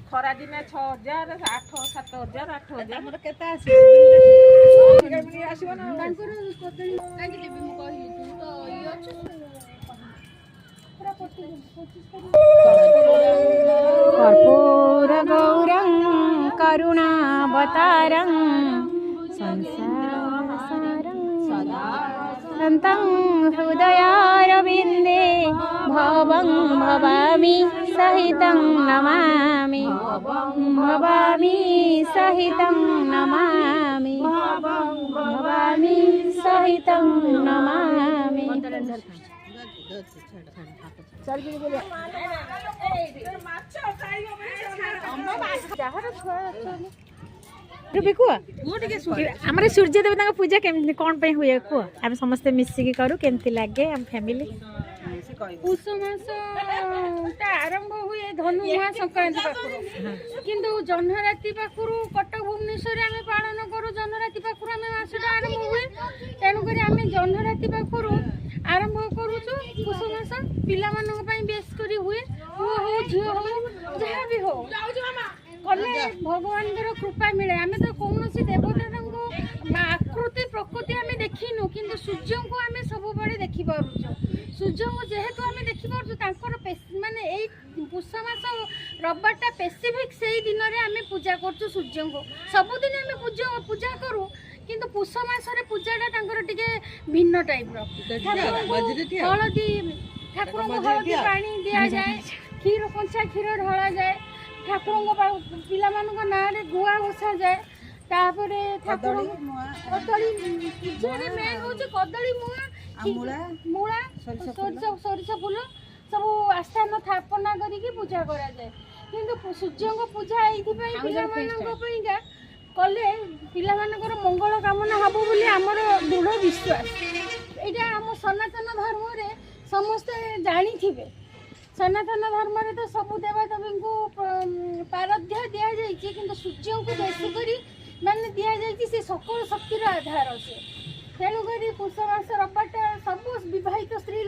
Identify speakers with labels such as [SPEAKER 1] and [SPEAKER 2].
[SPEAKER 1] खरा दिन 6000 8 7000
[SPEAKER 2] कर्पूर गौरं करुणावतारं संसारसारं सन्तं हृदयारविन्दे भवं भवामि सहितं नमामि भवामि सहितं नमामि भवामि सहितं नमामि। आम सूर्य देवता पूजा केमती कौन पे हुए कह आम समस्ते मिसिकी करूँ केमती लगे आम फैमिली।
[SPEAKER 3] पुष मास आरंभ हुए धनु महा संक्रांति पाखरु किंतु जन्हराति पाखरु कटक भुवनेश्वर आम पालन करूँ जन्हराति पाखरु आम मासटा आरंभ हुए तेणुक आम जन्हराति पाखरु आरंभ करुचु पुष मास पिला बेस करी हुए पुओ हो झील हो जहाँ भी हो कले भगवान कृपा मिले आम तो कौन देवता आकृति प्रकृति आम देखिनु किंतु सूर्य को आम सब बड़े देखी पार्छ सूर्य को जेहेतु आम देखी पार्छ माने पुष मास रविवारटा स्पेसिफिक से ही दिन में आम पूजा करूँ सूर्य को सबुदिन आम पूजा करूँ किंतु पुष मासरे पूजाटा टे भिन्न टाइप हलदी ठाकुर को हलदी पानी दि जाए क्षीर कंचा क्षीर ढला जाए ठाकुर पिला ना गुआ बसा जाए तापर ठाकुर कदली पूजा मेन हूँ कदली मुआ मूला सोरिष फूल सब आस्थान स्थापना करके पूजा करा जाए किंतु सूर्य को पूजा ये कले पिला मंगल कामना हम बोली आमर दृढ़ विश्वास यहाँ आम सनातन धर्म रे समस्ते जानी थे सनातन धर्म रे तो सब देवदेवी को पारध्य दि जाए कि सूर्य को बेसी करी माने दि जाए से सकल शक्तिर आधार से तेणुक पुष मास रविवारटा सब विवाहित स्त्री